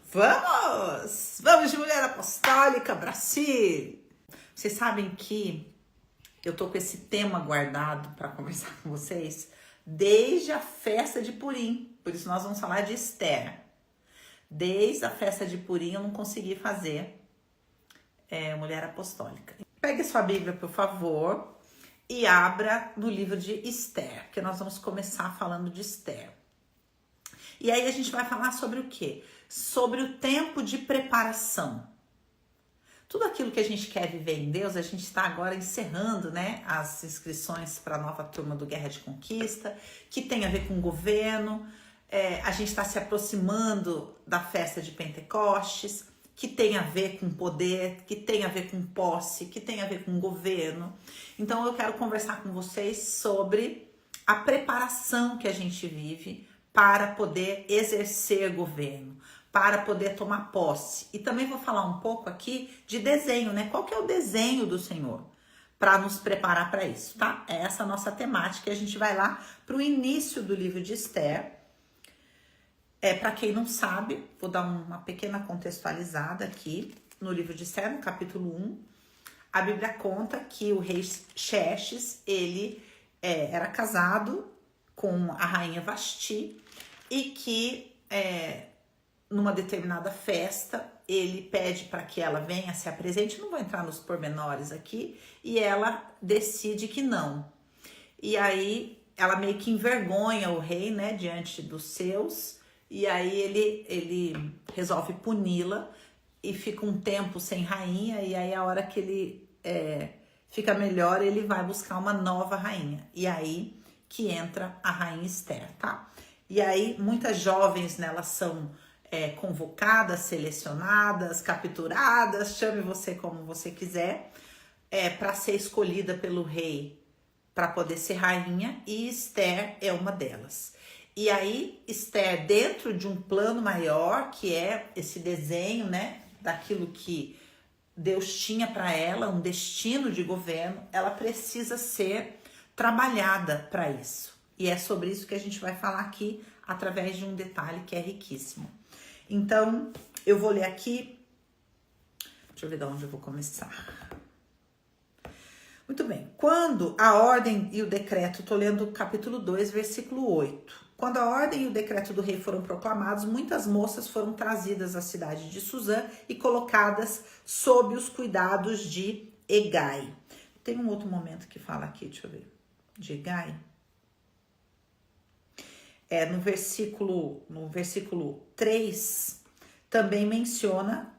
Vamos! Vamos de Mulher Apostólica, Brasil! Vocês sabem que eu tô com esse tema guardado para conversar com vocês desde a festa de Purim. Por isso nós vamos falar de Esther. Desde a festa de Purim eu não consegui fazer Mulher Apostólica. Pegue sua Bíblia, por favor, e abra no livro de Esther, porque nós vamos começar falando de Esther. E aí a gente vai falar sobre o quê? Sobre o tempo de preparação. Tudo aquilo que a gente quer viver em Deus, a gente está agora encerrando, né, as inscrições para a nova turma do Guerra de Conquista, que tem a ver com governo. A gente está se aproximando da festa de Pentecostes, que tem a ver com poder, que tem a ver com posse, que tem a ver com governo. Então eu quero conversar com vocês sobre a preparação que a gente vive para poder exercer governo, para poder tomar posse. E também vou falar um pouco aqui de desenho, né? Qual que é o desenho do Senhor para nos preparar para isso, tá? É essa a nossa temática e a gente vai lá para o início do livro de Esther. Para quem não sabe, vou dar uma pequena contextualizada aqui. No livro de Esther, no capítulo 1, a Bíblia conta que o rei Xerxes, ele era casado com a rainha Vasti e que numa determinada festa ele pede para que ela venha, se apresente. Não vou entrar nos pormenores aqui, e ela decide que não. E aí ela meio que envergonha o rei, né, diante dos seus, e aí ele resolve puni-la e fica um tempo sem rainha, e aí a hora que ele fica melhor, ele vai buscar uma nova rainha. E aí que entra a rainha Esther, tá? E aí muitas jovens nelas são convocadas, selecionadas, capturadas, chame você como você quiser, para ser escolhida pelo rei para poder ser rainha, e Esther é uma delas. E aí Esther, dentro de um plano maior, que é esse desenho, né, daquilo que Deus tinha para ela, um destino de governo, ela precisa ser trabalhada para isso. E é sobre isso que a gente vai falar aqui, através de um detalhe que é riquíssimo. Então, eu vou ler aqui. Deixa eu ver de onde eu vou começar. Muito bem. Quando a ordem e o decreto, estou lendo o capítulo 2, versículo 8. Quando a ordem e o decreto do rei foram proclamados, muitas moças foram trazidas à cidade de Suzã e colocadas sob os cuidados de Hegai. Tem um outro momento que fala aqui, deixa eu ver, de Hegai. No versículo 3, também menciona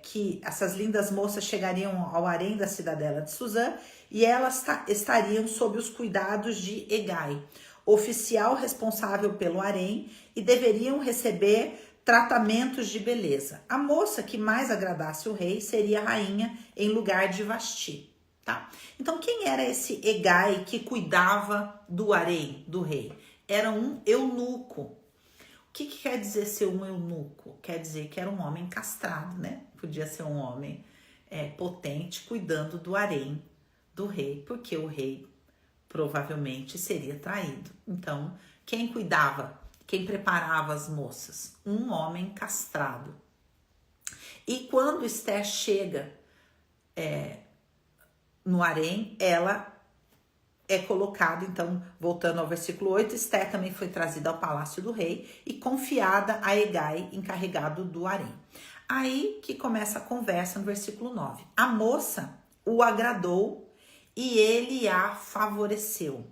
que essas lindas moças chegariam ao harém da cidadela de Suzã e elas estariam sob os cuidados de Hegai, oficial responsável pelo harém, e deveriam receber tratamentos de beleza. A moça que mais agradasse o rei seria a rainha em lugar de Vasti, tá? Então, quem era esse Hegai que cuidava do harém do rei? Era um eunuco. O que quer dizer ser um eunuco? Quer dizer que era um homem castrado, né? Podia ser um homem potente cuidando do harém do rei, porque o rei provavelmente seria traído. Então, quem cuidava, quem preparava as moças? Um homem castrado. E quando Esther chega no harém, ela é colocada, então, voltando ao versículo 8, Esther também foi trazida ao palácio do rei e confiada a Hegai, encarregado do harém. Aí que começa a conversa no versículo 9. A moça o agradou e ele a favoreceu.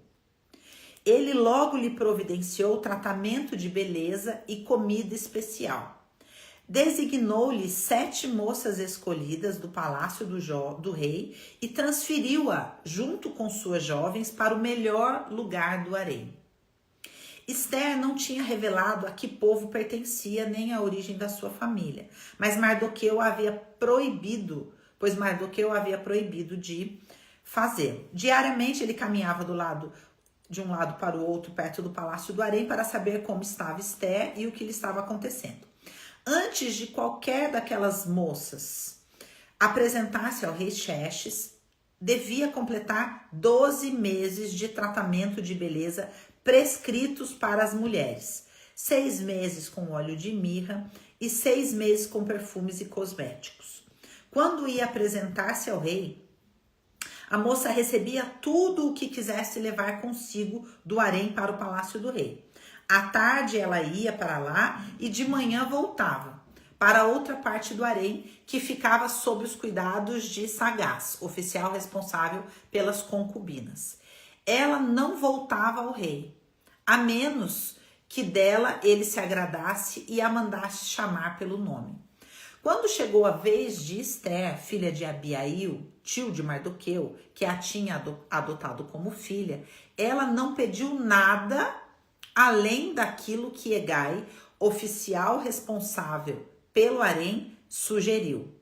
Ele logo lhe providenciou tratamento de beleza e comida especial. Designou-lhe 7 moças escolhidas do palácio do rei e transferiu-a, junto com suas jovens, para o melhor lugar do harém. Esther não tinha revelado a que povo pertencia nem a origem da sua família, mas Mardoqueu havia proibido de fazê-lo. Diariamente ele caminhava de um lado para o outro, perto do palácio do harém, para saber como estava Esther e o que lhe estava acontecendo. Antes de qualquer daquelas moças apresentar-se ao rei Xerxes, devia completar 12 meses de tratamento de beleza prescritos para as mulheres, 6 meses com óleo de mirra e 6 meses com perfumes e cosméticos. Quando ia apresentar-se ao rei, a moça recebia tudo o que quisesse levar consigo do harém para o palácio do rei. À tarde ela ia para lá e de manhã voltava para outra parte do harém, que ficava sob os cuidados de Sagaz, oficial responsável pelas concubinas. Ela não voltava ao rei, a menos que dela ele se agradasse e a mandasse chamar pelo nome. Quando chegou a vez de Esther, filha de Abiail, tio de Mardoqueu, que a tinha adotado como filha, ela não pediu nada além daquilo que Hegai, oficial responsável pelo harém, sugeriu.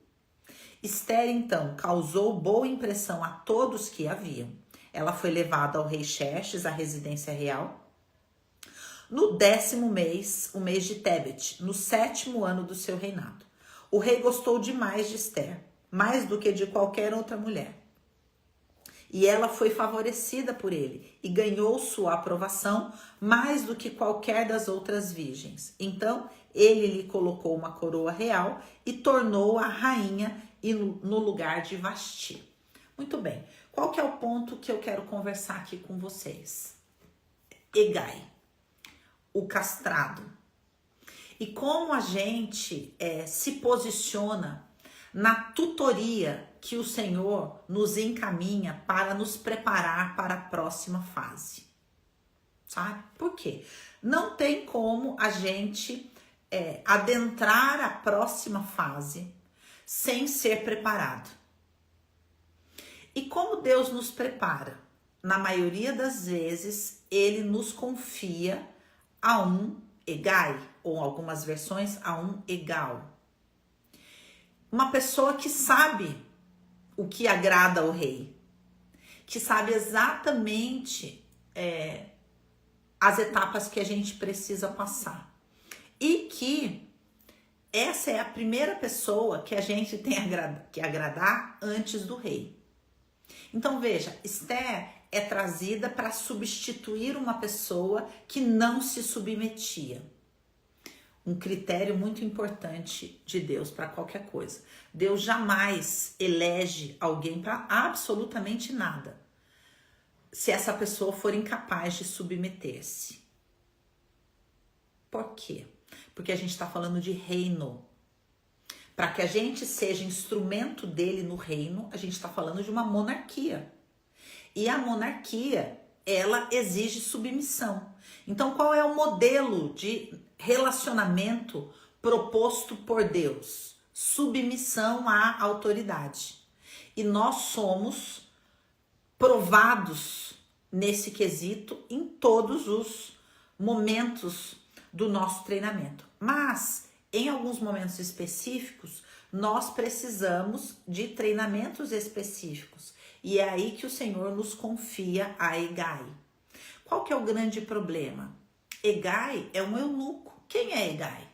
Esther, então, causou boa impressão a todos que a viam. Ela foi levada ao rei Xerxes, à residência real, no 10º mês, o mês de Tebet, no 7º ano do seu reinado. O rei gostou demais de Esther, mais do que de qualquer outra mulher. E ela foi favorecida por ele e ganhou sua aprovação mais do que qualquer das outras virgens. Então, ele lhe colocou uma coroa real e tornou-a rainha no lugar de Vasti. Muito bem, qual que é o ponto que eu quero conversar aqui com vocês? Hegai, o castrado. E como a gente se posiciona na tutoria que o Senhor nos encaminha para nos preparar para a próxima fase. Sabe? Por quê? Não tem como a gente adentrar a próxima fase sem ser preparado. E como Deus nos prepara? Na maioria das vezes, ele nos confia a um Hegai, ou algumas versões, a um Egal. Uma pessoa que sabe o que agrada ao rei, que sabe exatamente as etapas que a gente precisa passar. E que essa é a primeira pessoa que a gente tem que agradar antes do rei. Então veja, Esther é trazida para substituir uma pessoa que não se submetia. Um critério muito importante de Deus para qualquer coisa. Deus jamais elege alguém para absolutamente nada, se essa pessoa for incapaz de submeter-se. Por quê? Porque a gente está falando de reino. Para que a gente seja instrumento dele no reino, a gente está falando de uma monarquia. E a monarquia, ela exige submissão. Então, qual é o modelo de relacionamento proposto por Deus? Submissão à autoridade. E nós somos provados nesse quesito em todos os momentos do nosso treinamento. Mas, em alguns momentos específicos, nós precisamos de treinamentos específicos. E é aí que o Senhor nos confia a Hegai. Qual que é o grande problema? Hegai é um eunuco. Quem é Hegai?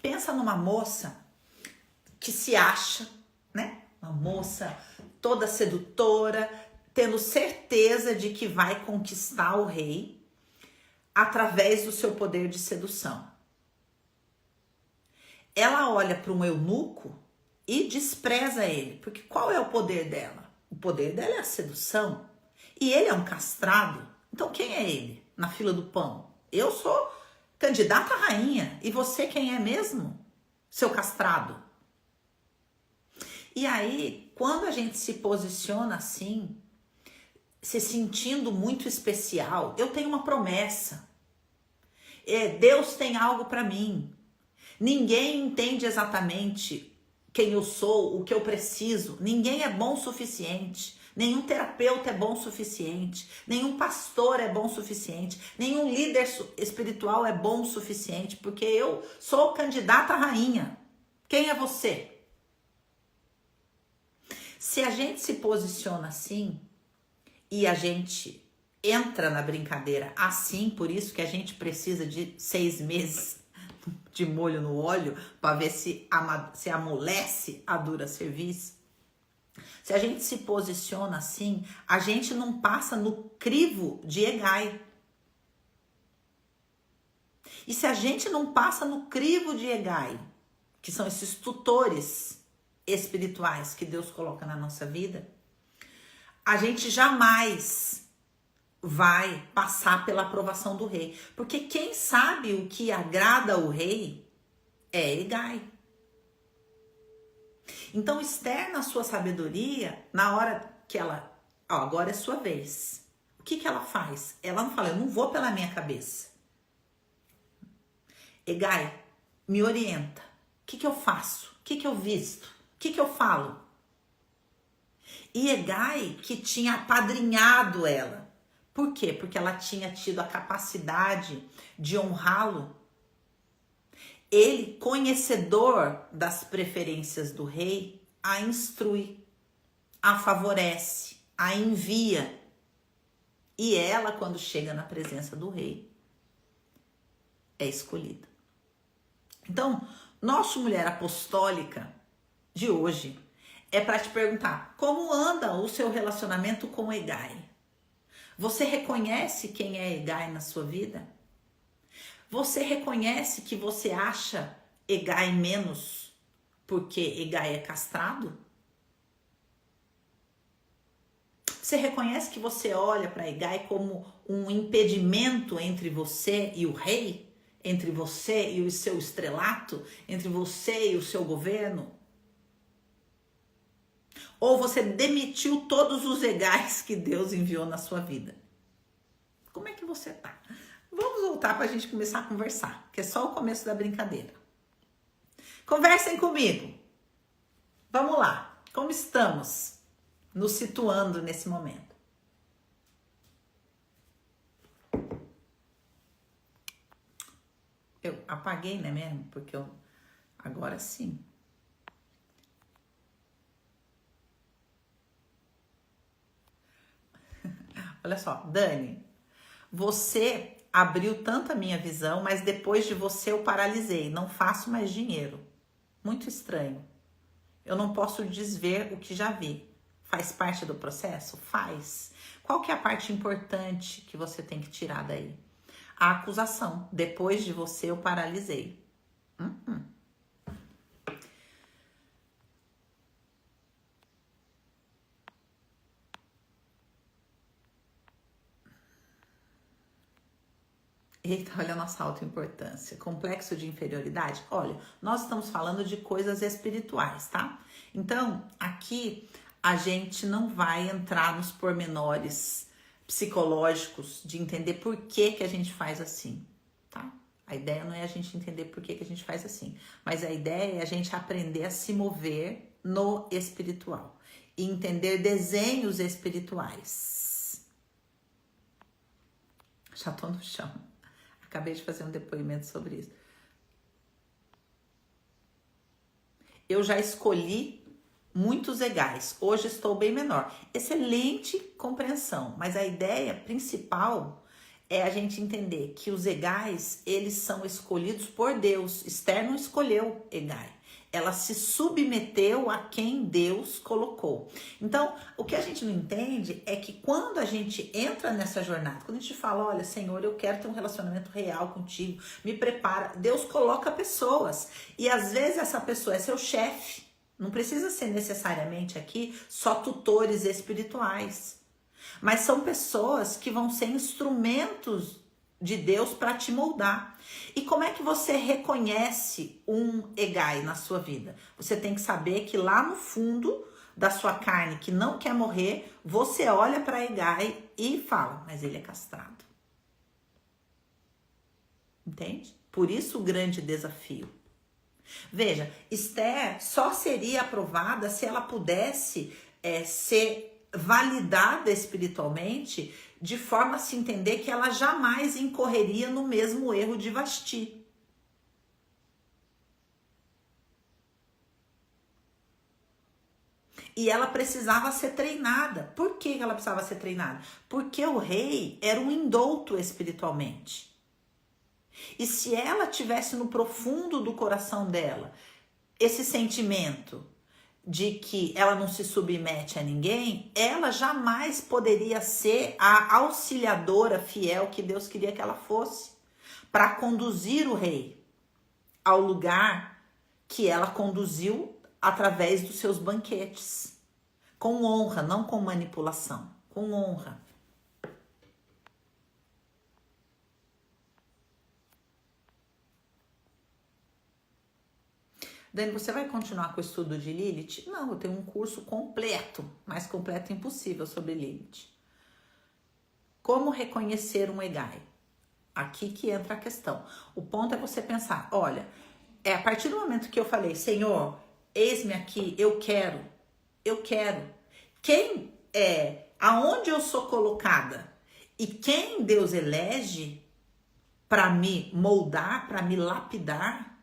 Pensa numa moça que se acha, né? Uma moça toda sedutora, tendo certeza de que vai conquistar o rei através do seu poder de sedução. Ela olha para um eunuco e despreza ele, porque qual é o poder dela? O poder dela é a sedução. E ele é um castrado. Então quem é ele na fila do pão? Eu sou candidata à rainha. E você quem é mesmo? Seu castrado. E aí, quando a gente se posiciona assim, se sentindo muito especial, eu tenho uma promessa. Deus tem algo para mim. Ninguém entende exatamente quem eu sou, o que eu preciso. Ninguém é bom o suficiente. Nenhum terapeuta é bom o suficiente. Nenhum pastor é bom o suficiente. Nenhum líder espiritual é bom o suficiente. Porque eu sou candidata à rainha. Quem é você? Se a gente se posiciona assim e a gente entra na brincadeira assim, por isso que a gente precisa de 6 meses de molho no óleo para ver se amolece a dura cerviz. Se a gente se posiciona assim, a gente não passa no crivo de Hegai. E se a gente não passa no crivo de Egai, que são esses tutores espirituais que Deus coloca na nossa vida, a gente jamais vai passar pela aprovação do rei. Porque quem sabe o que agrada ao rei é Egai. Então Esther, na sua sabedoria, na hora que ela, agora é sua vez. O que ela faz? Ela não fala, eu não vou pela minha cabeça. Egai, me orienta. O que eu faço? O que eu visto? O que eu falo? E Egai, que tinha apadrinhado ela. Por quê? Porque ela tinha tido a capacidade de honrá-lo. Ele, conhecedor das preferências do rei, a instrui, a favorece, a envia. E ela, quando chega na presença do rei, é escolhida. Então, nossa mulher apostólica de hoje é para te perguntar, como anda o seu relacionamento com Egai? Você reconhece quem é Egai na sua vida? Você reconhece que você acha Egai menos porque Egai é castrado? Você reconhece que você olha para Egai como um impedimento entre você e o rei? Entre você e o seu estrelato? Entre você e o seu governo? Ou você demitiu todos os Egais que Deus enviou na sua vida? Como é que você tá? Vamos voltar para a gente começar a conversar, que é só o começo da brincadeira. Conversem comigo. Vamos lá. Como estamos nos situando nesse momento? Eu apaguei, né mesmo? Porque eu... Agora sim. Olha só, Dani, você abriu tanto a minha visão, mas depois de você eu paralisei. Não faço mais dinheiro. Muito estranho. Eu não posso desver o que já vi. Faz parte do processo? Faz. Qual que é a parte importante que você tem que tirar daí? A acusação. Depois de você eu paralisei. Eita, olha a nossa autoimportância. Complexo de inferioridade? Olha, nós estamos falando de coisas espirituais, tá? Então, aqui a gente não vai entrar nos pormenores psicológicos de entender por que que a gente faz assim, tá? A ideia não é a gente entender por que que a gente faz assim, mas a ideia é a gente aprender a se mover no espiritual e entender desenhos espirituais. Já tô no chão. Acabei de fazer um depoimento sobre isso. Eu já escolhi muitos Egais. Hoje estou bem menor. Excelente compreensão. Mas a ideia principal é a gente entender que os Egais, eles são escolhidos por Deus. Esther não escolheu Egai. Ela se submeteu a quem Deus colocou. Então, o que a gente não entende é que quando a gente entra nessa jornada, quando a gente fala, olha, Senhor, eu quero ter um relacionamento real contigo, me prepara, Deus coloca pessoas. E às vezes essa pessoa é seu chefe. Não precisa ser necessariamente aqui só tutores espirituais. Mas são pessoas que vão ser instrumentos de Deus para te moldar. E como é que você reconhece um Egai na sua vida? Você tem que saber que lá no fundo da sua carne, que não quer morrer, você olha para Egai e fala, mas ele é castrado. Entende? Por isso o grande desafio. Veja, Esther só seria aprovada se ela pudesse ser validada espiritualmente, de forma a se entender que ela jamais incorreria no mesmo erro de Vasti. E ela precisava ser treinada. Por que ela precisava ser treinada? Porque o rei era um indouto espiritualmente. E se ela tivesse no profundo do coração dela esse sentimento de que ela não se submete a ninguém, ela jamais poderia ser a auxiliadora fiel que Deus queria que ela fosse. para conduzir o rei ao lugar que ela conduziu através dos seus banquetes. Com honra, não com manipulação. Com honra. Dani, você vai continuar com o estudo de Lilith? Não, eu tenho um curso completo, mais completo impossível sobre Lilith. Como reconhecer um Egai? Aqui que entra a questão. O ponto é você pensar, olha, a partir do momento que eu falei, Senhor, eis-me aqui, eu quero. Quem é, aonde eu sou colocada e quem Deus elege para me moldar, para me lapidar,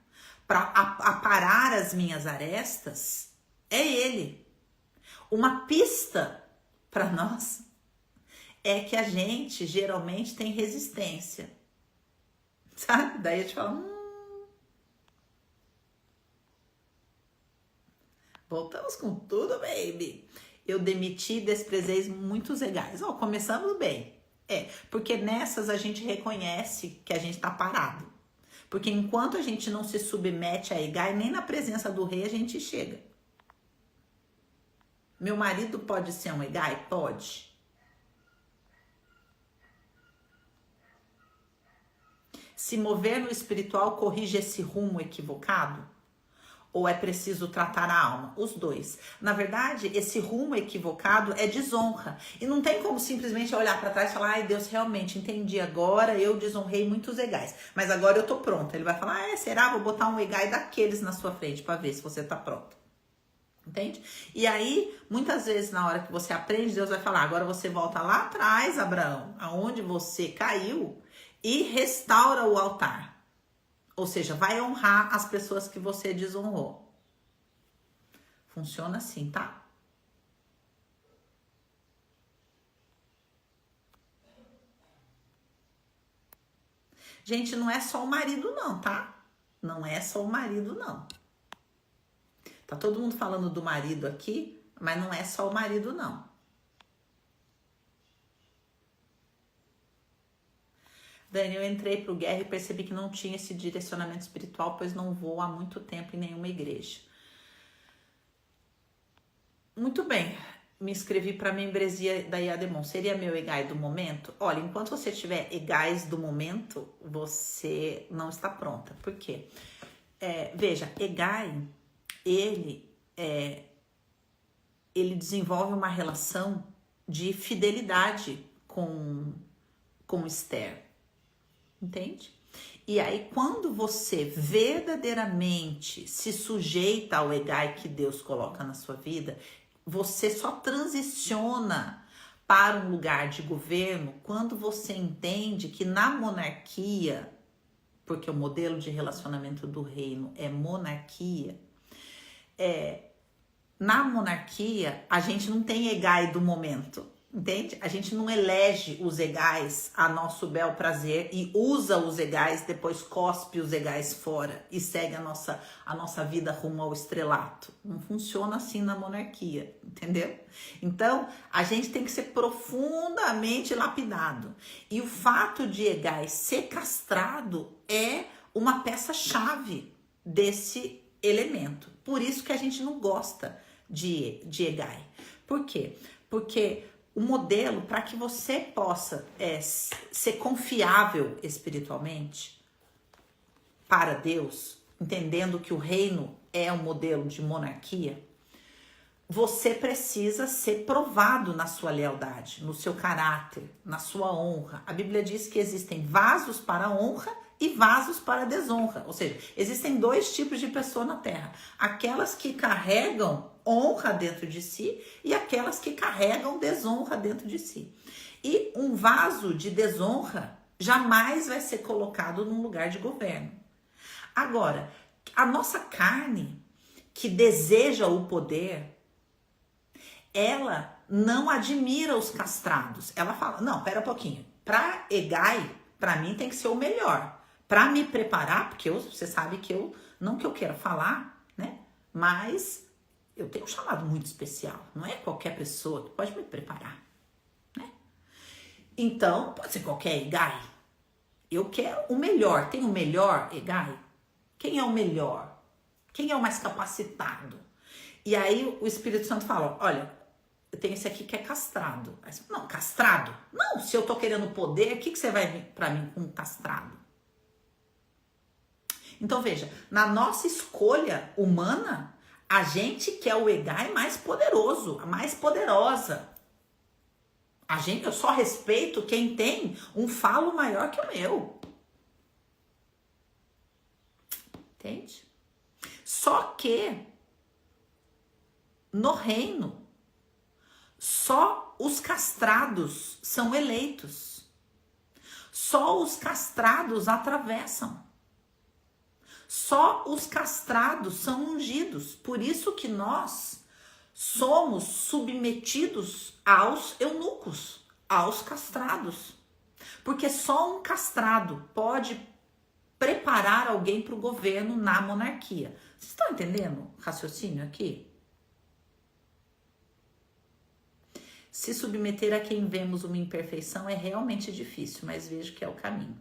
para aparar as minhas arestas, é Ele. Uma pista para nós é que a gente geralmente tem resistência, sabe? Daí a gente fala, voltamos com tudo, baby. Eu demiti, desprezei muitos Egais. Ó, começamos bem. Porque nessas a gente reconhece que a gente tá parado. Porque enquanto a gente não se submete a Egai, nem na presença do rei a gente chega. Meu marido pode ser um Egai? Pode. Se mover no espiritual corrige esse rumo equivocado? Ou é preciso tratar a alma? Os dois. Na verdade, esse rumo equivocado é desonra. E não tem como simplesmente olhar para trás e falar, ai Deus, realmente entendi agora, eu desonrei muitos Egais. Mas agora eu tô pronta. Ele vai falar, será? Vou botar um Egai daqueles na sua frente para ver se você tá pronta. Entende? E aí, muitas vezes na hora que você aprende, Deus vai falar, agora você volta lá atrás, Abraão, aonde você caiu e restaura o altar. Ou seja, vai honrar as pessoas que você desonrou. Funciona assim, tá? Gente, não é só o marido não, tá? Não é só o marido não. Tá todo mundo falando do marido aqui, mas não é só o marido não. Dani, eu entrei pro Guerra e percebi que não tinha esse direcionamento espiritual, pois não vou há muito tempo em nenhuma igreja. Muito bem, me inscrevi para a membresia da Iademon. Seria meu Egai do momento? Olha, enquanto você tiver Egais do momento, você não está pronta. Por quê? Veja, Egai, ele desenvolve uma relação de fidelidade com Esther. Entende? E aí, quando você verdadeiramente se sujeita ao Egai que Deus coloca na sua vida, você só transiciona para um lugar de governo quando você entende que na monarquia, porque o modelo de relacionamento do reino é monarquia, na monarquia a gente não tem Egai do momento. Entende? A gente não elege os Egais a nosso bel prazer e usa os Egais, depois cospe os Egais fora e segue a nossa vida rumo ao estrelato. Não funciona assim na monarquia, entendeu? Então, a gente tem que ser profundamente lapidado. E o fato de Egai ser castrado é uma peça-chave desse elemento. Por isso que a gente não gosta de Egai. Por quê? Porque o modelo para que você possa ser confiável espiritualmente para Deus, entendendo que o reino é um modelo de monarquia, você precisa ser provado na sua lealdade, no seu caráter, na sua honra. A Bíblia diz que existem vasos para honra e vasos para desonra. Ou seja, existem dois tipos de pessoa na Terra. Aquelas que carregam honra dentro de si e aquelas que carregam desonra dentro de si. E um vaso de desonra jamais vai ser colocado num lugar de governo. Agora, a nossa carne que deseja o poder, ela não admira os castrados. Ela fala, não, pera um pouquinho, para Egai, para mim tem que ser o melhor. Para me preparar, porque você sabe que não que eu queira falar, né? Mas eu tenho um chamado muito especial. Não é qualquer pessoa que pode me preparar, né? Então, pode ser qualquer Egai. Eu quero o melhor. Tem o melhor, Egai? Quem é o melhor? Quem é o mais capacitado? E aí o Espírito Santo fala, olha, eu tenho esse aqui que é castrado. Aí você, não, castrado? Não, se eu tô querendo poder, o que você vai vir pra mim com castrado? Então veja, na nossa escolha humana, a gente quer o Egai mais poderoso, a mais poderosa. Eu só respeito quem tem um falo maior que o meu. Entende? Só que no reino, só os castrados são eleitos. Só os castrados atravessam. Só os castrados são ungidos. Por isso que nós somos submetidos aos eunucos, aos castrados. Porque só um castrado pode preparar alguém para o governo na monarquia. Vocês estão entendendo o raciocínio aqui? Se submeter a quem vemos uma imperfeição é realmente difícil, mas vejo que é o caminho.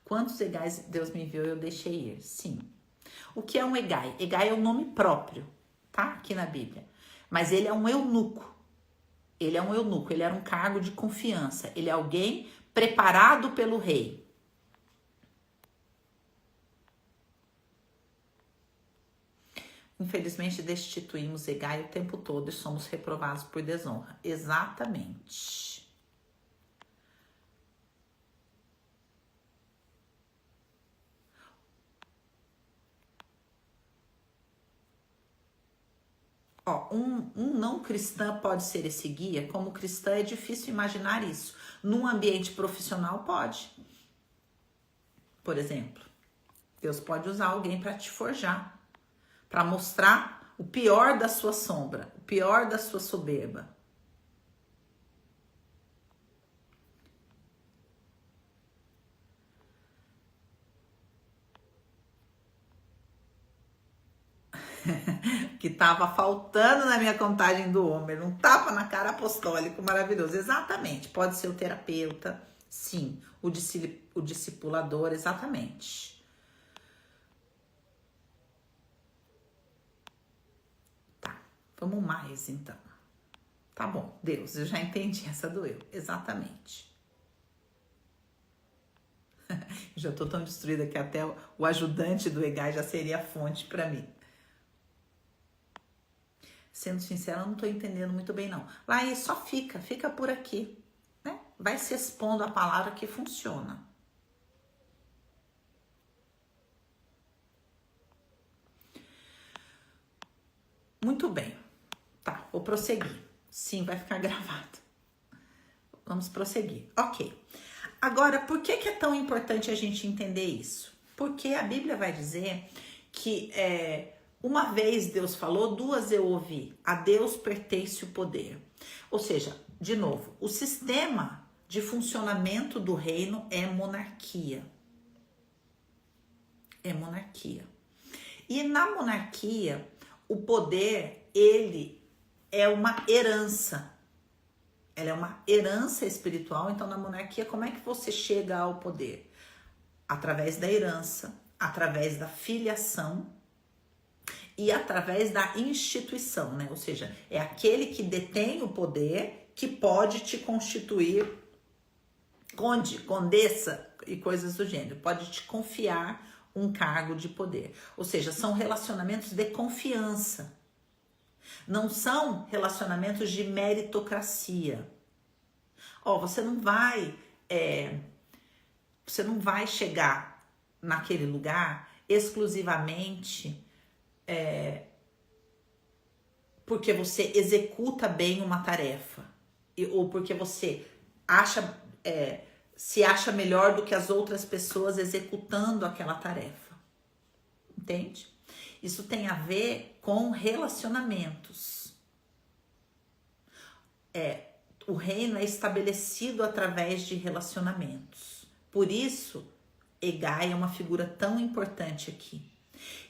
Quantos egais Deus me enviou, eu deixei ir? Sim. O que é um egai? Egai é um nome próprio, tá? Aqui na Bíblia. Mas ele é um eunuco. Ele é um eunuco, ele era um cargo de confiança. Ele é alguém preparado pelo rei. Infelizmente, destituímos Egai o tempo todo e somos reprovados por desonra. Exatamente. Ó, um não cristã pode ser esse guia? Como cristã é difícil imaginar isso. Num ambiente profissional pode. Por exemplo, Deus pode usar alguém para te forjar. Para mostrar o pior da sua sombra, o pior da sua soberba. Que estava faltando na minha contagem do Homer, um tapa na cara apostólico maravilhoso. Exatamente, pode ser o terapeuta, sim, o discipulador, exatamente. Vamos mais, então. Tá bom, Deus, eu já entendi essa do eu. Exatamente. Já tô tão destruída que até o ajudante do Egai já seria a fonte para mim. Sendo sincera, eu não tô entendendo muito bem, não. Lá só fica por aqui, né? Vai se expondo a palavra que funciona. Muito bem. Tá, vou prosseguir. Sim, vai ficar gravado. Vamos prosseguir. Ok. Agora, por que é tão importante a gente entender isso? Porque a Bíblia vai dizer que uma vez Deus falou, duas eu ouvi. A Deus pertence o poder. Ou seja, de novo, o sistema de funcionamento do reino é monarquia. É monarquia. E na monarquia, o poder, ele é uma herança. Ela é uma herança espiritual. Então, na monarquia, como é que você chega ao poder? Através da herança, através da filiação e através da instituição, né? Ou seja, é aquele que detém o poder que pode te constituir conde, condessa e coisas do gênero. Pode te confiar um cargo de poder. Ou seja, são relacionamentos de confiança. Não são relacionamentos de meritocracia. Você não vai chegar naquele lugar exclusivamente porque você executa bem uma tarefa ou porque você se acha melhor do que as outras pessoas executando aquela tarefa. Entende? Isso tem a ver com relacionamentos. O reino é estabelecido através de relacionamentos. Por isso, Egai é uma figura tão importante aqui.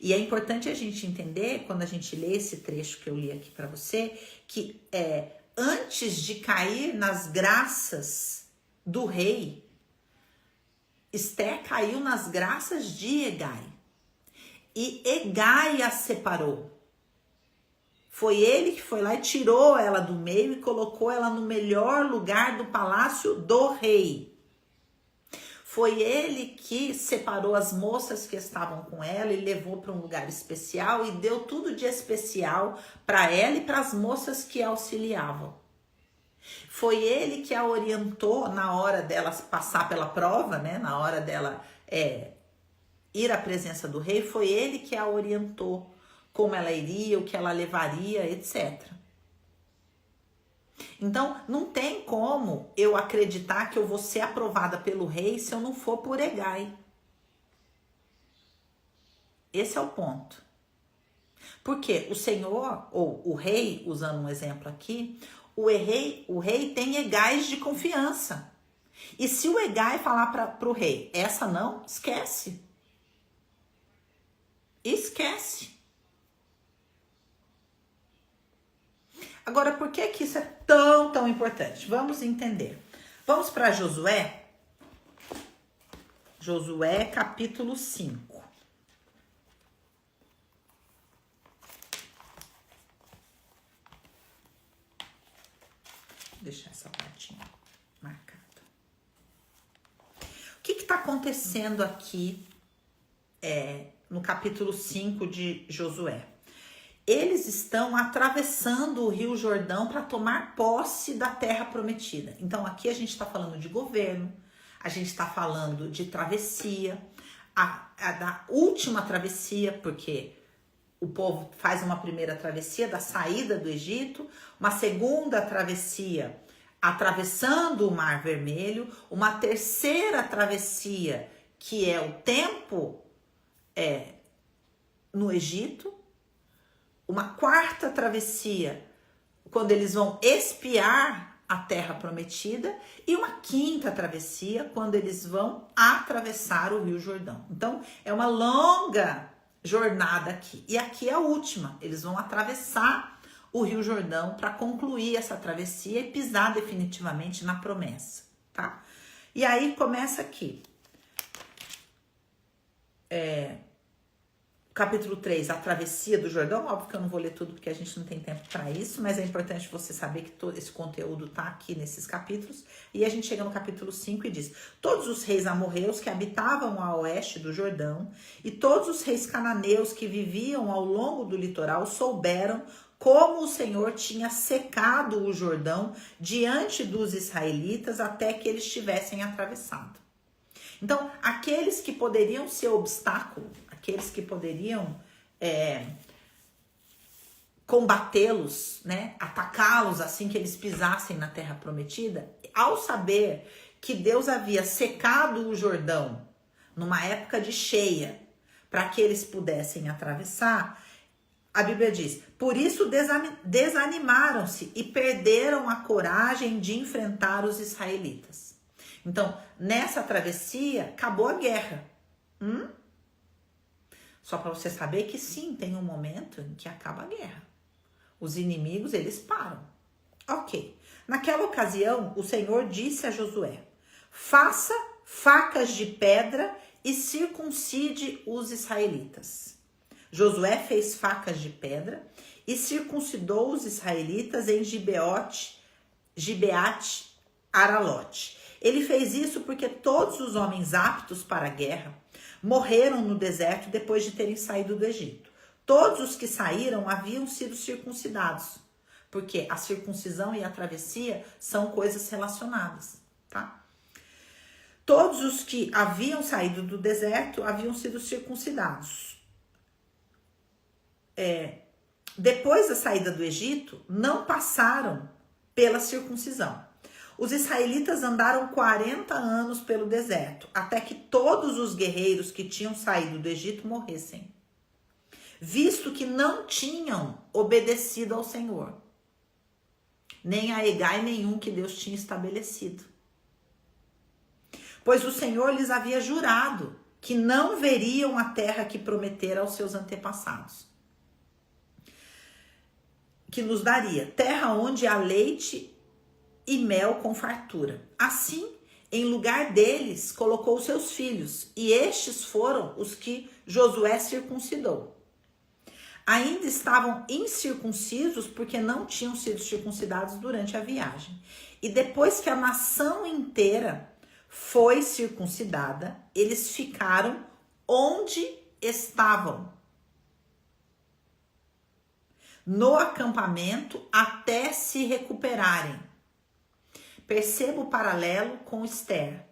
E é importante a gente entender, quando a gente lê esse trecho que eu li aqui para você, que antes de cair nas graças do rei, Esther caiu nas graças de Hegai. E Hegai a separou. Foi ele que foi lá e tirou ela do meio e colocou ela no melhor lugar do palácio do rei. Foi ele que separou as moças que estavam com ela e levou para um lugar especial e deu tudo de especial para ela e para as moças que a auxiliavam. Foi ele que a orientou na hora dela passar pela prova, né? Na hora dela ir à presença do rei, foi ele que a orientou como ela iria, o que ela levaria, etc. Então, não tem como eu acreditar que eu vou ser aprovada pelo rei se eu não for por Hegai. Esse é o ponto. Porque o Senhor, ou o rei, usando um exemplo aqui, o rei tem Hegais de confiança. E se o Hegai falar para o rei, essa não, esquece. Esquece. Agora, por que isso é tão importante? Vamos entender. Vamos para Josué. Josué, capítulo 5. Vou deixar essa partinha marcada. O que está acontecendo aqui no capítulo 5 de Josué? Eles estão atravessando o Rio Jordão para tomar posse da terra prometida. Então aqui a gente está falando de governo, a gente está falando de travessia, da última travessia, porque o povo faz uma primeira travessia da saída do Egito, uma segunda travessia atravessando o Mar Vermelho, uma terceira travessia que é o tempo no Egito, uma quarta travessia quando eles vão espiar a terra prometida e uma quinta travessia quando eles vão atravessar o Rio Jordão. Então é uma longa jornada aqui. E aqui é a última. Eles vão atravessar o Rio Jordão para concluir essa travessia e pisar definitivamente na promessa, tá? E aí começa aqui. Capítulo 3, a travessia do Jordão. Óbvio que eu não vou ler tudo porque a gente não tem tempo para isso, mas é importante você saber que todo esse conteúdo tá aqui nesses capítulos. E a gente chega no capítulo 5 e diz: todos os reis amorreus que habitavam a oeste do Jordão e todos os reis cananeus que viviam ao longo do litoral souberam como o Senhor tinha secado o Jordão diante dos israelitas até que eles tivessem atravessado. Então, aqueles que poderiam ser obstáculo, aqueles que poderiam combatê-los, né, atacá-los assim que eles pisassem na terra prometida, ao saber que Deus havia secado o Jordão numa época de cheia para que eles pudessem atravessar, a Bíblia diz: por isso desanimaram-se e perderam a coragem de enfrentar os israelitas. Então, nessa travessia, acabou a guerra. Só para você saber que sim, tem um momento em que acaba a guerra. Os inimigos, eles param. Ok. Naquela ocasião, o Senhor disse a Josué: faça facas de pedra e circuncide os israelitas. Josué fez facas de pedra e circuncidou os israelitas em Gibeate Aralote. Ele fez isso porque todos os homens aptos para a guerra morreram no deserto depois de terem saído do Egito. Todos os que saíram haviam sido circuncidados, porque a circuncisão e a travessia são coisas relacionadas, tá? Todos os que haviam saído do deserto haviam sido circuncidados. Depois da saída do Egito, não passaram pela circuncisão. Os israelitas andaram 40 anos pelo deserto, até que todos os guerreiros que tinham saído do Egito morressem, visto que não tinham obedecido ao Senhor, nem a Hegai nenhum que Deus tinha estabelecido. Pois o Senhor lhes havia jurado que não veriam a terra que prometera aos seus antepassados, que nos daria, terra onde há leite e mel com fartura. Assim, Em lugar deles, colocou os seus filhos, e estes foram os que Josué circuncidou. Ainda estavam incircuncisos porque não tinham sido circuncidados durante a viagem. E depois que a nação inteira foi circuncidada, eles ficaram onde estavam, no acampamento, até se recuperarem. Perceba o paralelo com Esther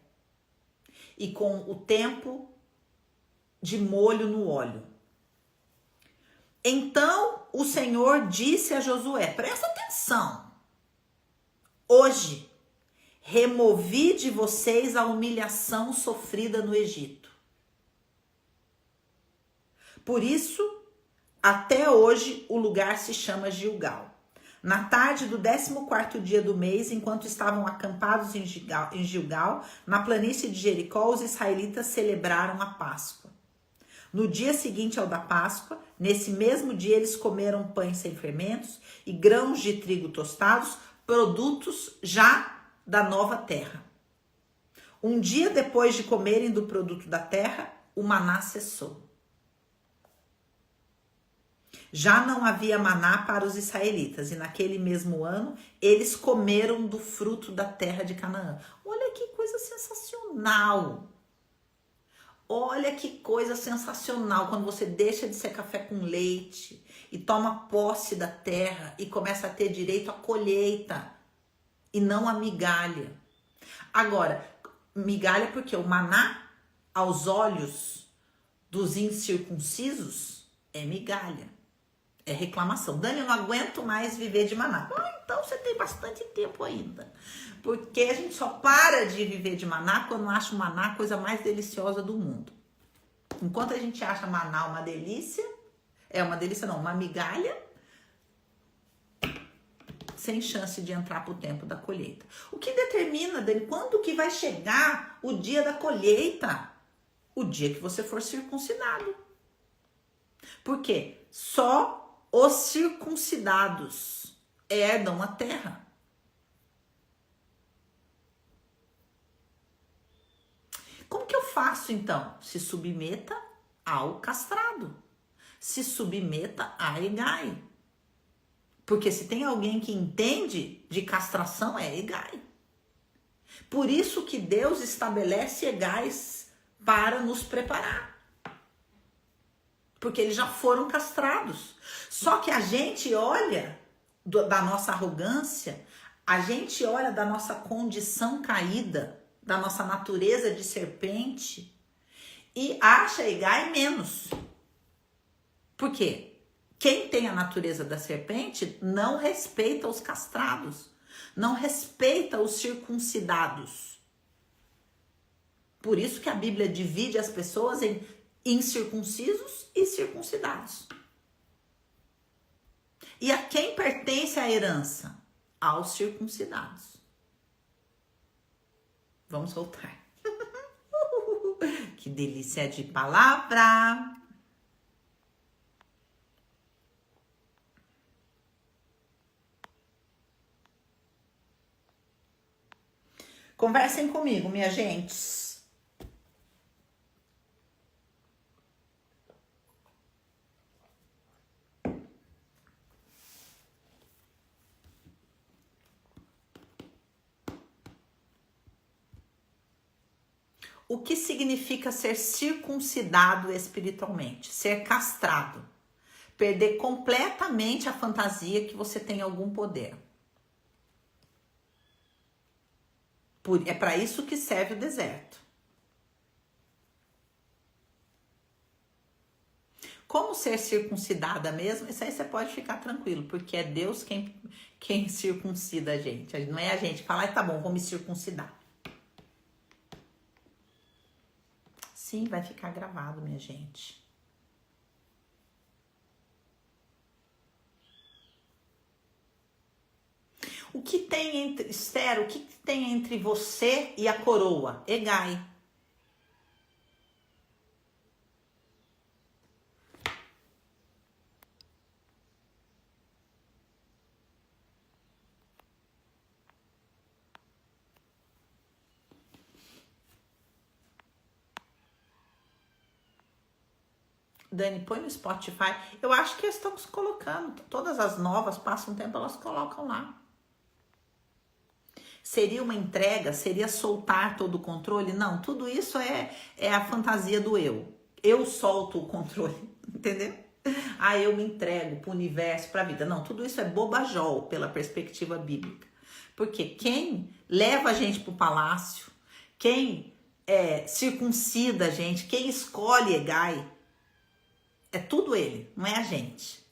e com o tempo de molho no óleo. Então o Senhor disse a Josué, presta atenção, hoje removi de vocês a humilhação sofrida no Egito. Por isso, até hoje o lugar se chama Gilgal. Na tarde do 14º dia do mês, enquanto estavam acampados em Gilgal, na planície de Jericó, os israelitas celebraram a Páscoa. No dia seguinte ao da Páscoa, nesse mesmo dia eles comeram pães sem fermentos e grãos de trigo tostados, produtos já da nova terra. Um dia depois de comerem do produto da terra, o maná cessou. Já não havia maná para os israelitas, e naquele mesmo ano eles comeram do fruto da terra de Canaã. Olha que coisa sensacional! Olha que coisa sensacional quando você deixa de ser café com leite e toma posse da terra e começa a ter direito à colheita e não à migalha. Agora, migalha porque o maná aos olhos dos incircuncisos é migalha. É reclamação. Dani, eu não aguento mais viver de maná. Então você tem bastante tempo ainda. Porque a gente só para de viver de maná quando acha o maná a coisa mais deliciosa do mundo. Enquanto a gente acha maná uma delícia, uma migalha, sem chance de entrar para o tempo da colheita. O que determina, Dani, quando que vai chegar o dia da colheita? O dia que você for circuncidado. Por quê? Só os circuncidados herdam a terra. Como que eu faço então? Se submeta ao castrado. Se submeta a Hegai. Porque se tem alguém que entende de castração é Hegai. Por isso que Deus estabelece Hegais para nos preparar. Porque eles já foram castrados. Só que a gente olha da nossa arrogância, a gente olha da nossa condição caída, da nossa natureza de serpente e acha Hegai menos. Por quê? Quem tem a natureza da serpente não respeita os castrados, não respeita os circuncidados. Por isso que a Bíblia divide as pessoas em incircuncisos e circuncidados. E a quem pertence a herança? Aos circuncidados. Vamos voltar. Que delícia de palavra! Conversem comigo, minha gente. O que significa ser circuncidado espiritualmente? Ser castrado. Perder completamente a fantasia que você tem algum poder. É para isso que serve o deserto. Como ser circuncidada mesmo? Isso aí você pode ficar tranquilo, porque é Deus quem circuncida a gente. Não é a gente que fala, tá bom, vou me circuncidar. Sim, vai ficar gravado, minha gente. O que tem entre, Esther, o que tem entre você e a coroa? Hegai. Dani, põe no Spotify. Eu acho que eles estão se colocando. Todas as novas, passam um tempo, elas colocam lá. Seria uma entrega? Seria soltar todo o controle? Não, tudo isso é a fantasia do eu. Eu solto o controle, entendeu? Ah, eu me entrego para o universo, para a vida. Não, tudo isso é bobajol pela perspectiva bíblica. Porque quem leva a gente para o palácio, quem circuncida a gente, quem escolhe Egai, é tudo ele, não é a gente.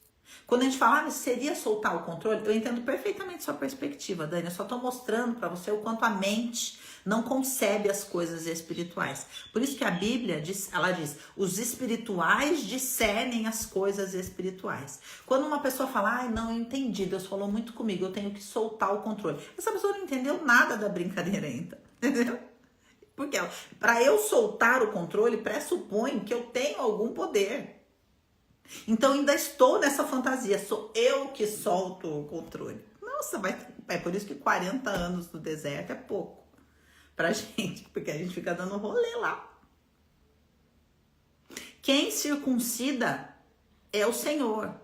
Quando a gente fala, seria soltar o controle, eu entendo perfeitamente sua perspectiva, Dani. Eu só estou mostrando para você o quanto a mente não concebe as coisas espirituais. Por isso que a Bíblia diz, ela diz, os espirituais discernem as coisas espirituais. Quando uma pessoa fala, não, eu entendi, Deus falou muito comigo, eu tenho que soltar o controle. Essa pessoa não entendeu nada da brincadeira ainda, entendeu? Porque para eu soltar o controle, pressupõe que eu tenho algum poder. Então ainda estou nessa fantasia, sou eu que solto o controle. Nossa, é por isso que 40 anos no deserto é pouco pra gente, porque a gente fica dando rolê lá. Quem circuncida é o Senhor.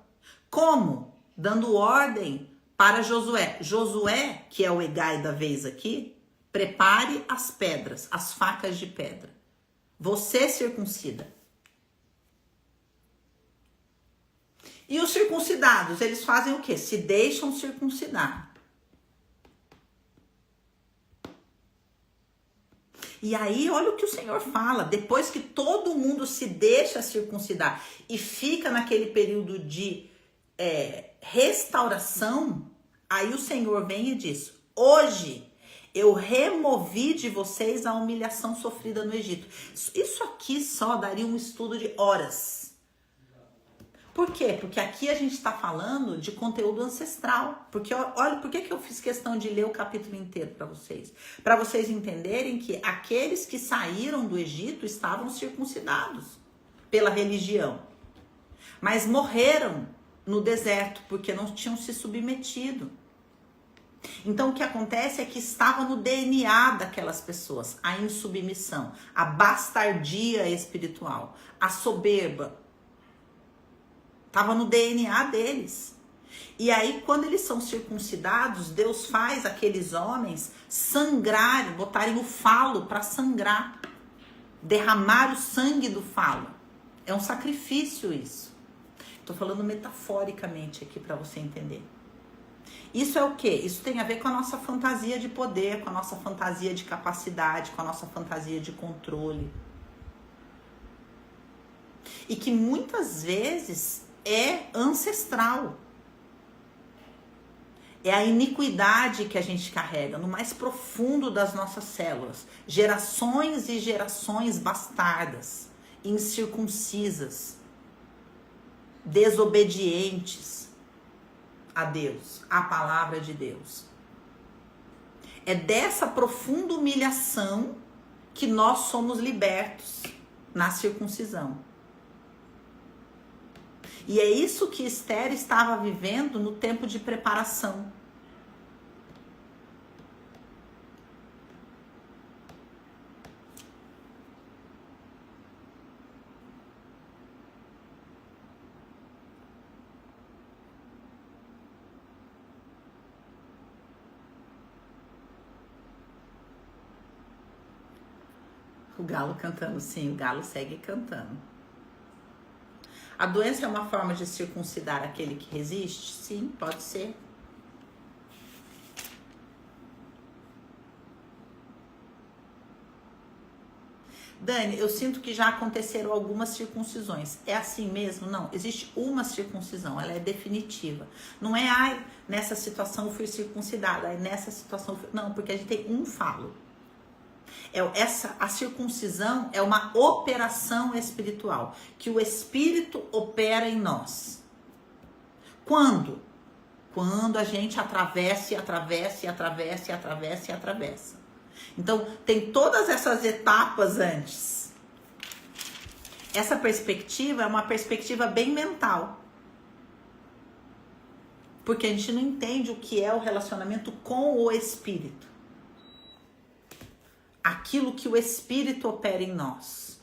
Como? Dando ordem para Josué. Josué, que é o Egai da vez aqui, prepare as pedras, as facas de pedra. Você circuncida. E os circuncidados, eles fazem o quê? Se deixam circuncidar. E aí, olha o que o Senhor fala. Depois que todo mundo se deixa circuncidar e fica naquele período de restauração, aí o Senhor vem e diz, hoje eu removi de vocês a humilhação sofrida no Egito. Isso aqui só daria um estudo de horas. Por quê? Porque aqui a gente está falando de conteúdo ancestral. Porque olha, por que eu fiz questão de ler o capítulo inteiro para vocês? Para vocês entenderem que aqueles que saíram do Egito estavam circuncidados pela religião. Mas morreram no deserto porque não tinham se submetido. Então o que acontece é que estava no DNA daquelas pessoas a insubmissão, a bastardia espiritual, a soberba. Estava no DNA deles. E aí, quando eles são circuncidados, Deus faz aqueles homens sangrarem, botarem o falo para sangrar. Derramar o sangue do falo. É um sacrifício isso. Estou falando metaforicamente aqui para você entender. Isso é o quê? Isso tem a ver com a nossa fantasia de poder, com a nossa fantasia de capacidade, com a nossa fantasia de controle. E que muitas vezes é ancestral. É a iniquidade que a gente carrega no mais profundo das nossas células. Gerações e gerações bastardas, incircuncisas, desobedientes a Deus, à palavra de Deus. É dessa profunda humilhação que nós somos libertos na circuncisão. E é isso que Esther estava vivendo no tempo de preparação. O galo cantando, sim, o galo segue cantando. A doença é uma forma de circuncidar aquele que resiste? Sim, pode ser. Dani, eu sinto que já aconteceram algumas circuncisões. É assim mesmo? Não, existe uma circuncisão, ela é definitiva. Não é, nessa situação eu fui circuncidada, nessa situação eu fui... Não, porque a gente tem um falo. A circuncisão é uma operação espiritual, que o Espírito opera em nós. Quando? Quando a gente atravessa. Então, tem todas essas etapas antes. Essa perspectiva é uma perspectiva bem mental. Porque a gente não entende o que é o relacionamento com o Espírito. Aquilo que o Espírito opera em nós.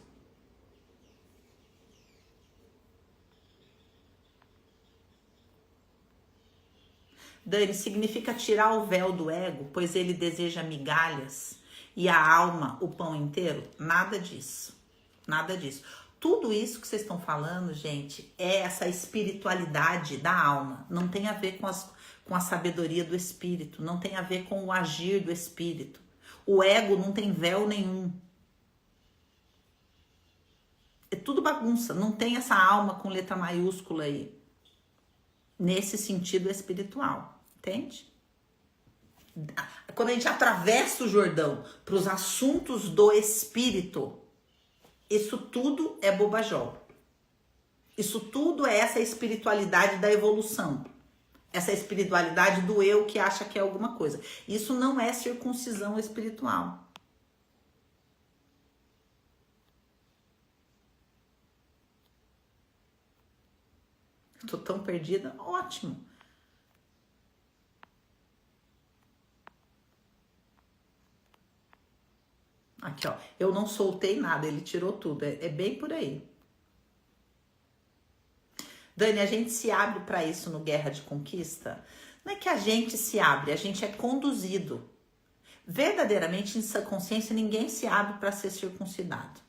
Dani, significa tirar o véu do ego, pois ele deseja migalhas e a alma o pão inteiro? Nada disso. Nada disso. Tudo isso que vocês estão falando, gente, é essa espiritualidade da alma. Não tem a ver com a sabedoria do espírito. Não tem a ver com o agir do espírito. O ego não tem véu nenhum. É tudo bagunça. Não tem essa alma com letra maiúscula aí. Nesse sentido espiritual. Entende? Quando a gente atravessa o Jordão para os assuntos do espírito, isso tudo é bobajol. Isso tudo é essa espiritualidade da evolução. Essa espiritualidade do eu que acha que é alguma coisa. Isso não é circuncisão espiritual. Tô tão perdida? Ótimo. Aqui, ó. Eu não soltei nada, ele tirou tudo. É bem por aí. Dani, a gente se abre para isso no Guerra de Conquista? Não é que a gente se abre, a gente é conduzido. Verdadeiramente, em sua consciência, ninguém se abre para ser circuncidado.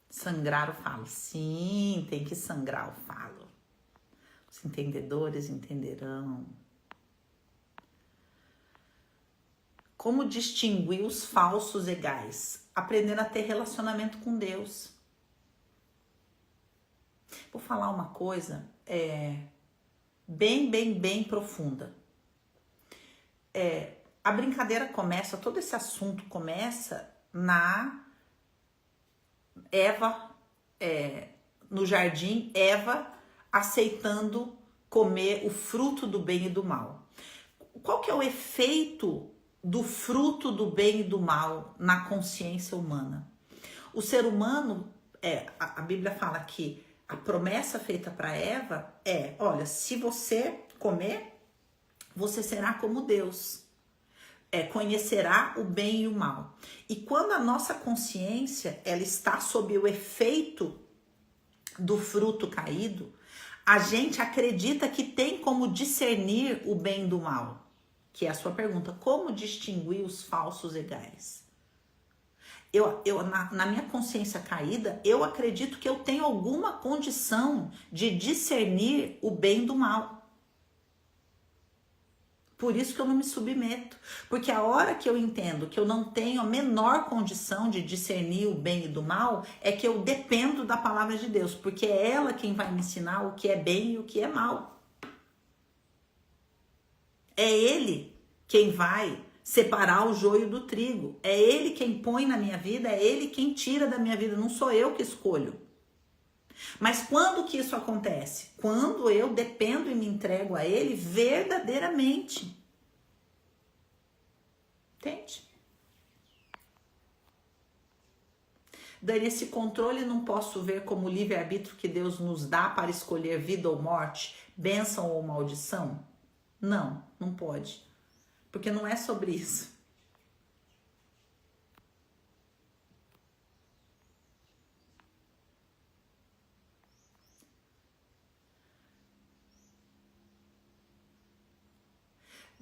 Sangrar o falo. Sim, tem que sangrar o falo. Os entendedores entenderão. Como distinguir os falsos egais? Aprendendo a ter relacionamento com Deus. Vou falar uma coisa bem profunda. A brincadeira começa, todo esse assunto começa na Eva, no jardim, Eva aceitando comer o fruto do bem e do mal. Qual que é o efeito do fruto do bem e do mal na consciência humana? O ser humano, a Bíblia fala que a promessa feita para Eva olha, se você comer, você será como Deus. Conhecerá o bem e o mal. E quando a nossa consciência ela está sob o efeito do fruto caído, a gente acredita que tem como discernir o bem do mal. Que é a sua pergunta, como distinguir os falsos egais? Na minha consciência caída, eu acredito que eu tenho alguma condição de discernir o bem do mal. Por isso que eu não me submeto. Porque a hora que eu entendo que eu não tenho a menor condição de discernir o bem e do mal, é que eu dependo da palavra de Deus. Porque é ela quem vai me ensinar o que é bem e o que é mal. É Ele quem vai separar o joio do trigo. É Ele quem põe na minha vida, é Ele quem tira da minha vida. Não sou eu que escolho. Mas quando que isso acontece? Quando eu dependo e me entrego a Ele verdadeiramente. Entende? Dani, esse controle não posso ver como livre-arbítrio que Deus nos dá para escolher vida ou morte, bênção ou maldição? Não, não pode. Porque não é sobre isso.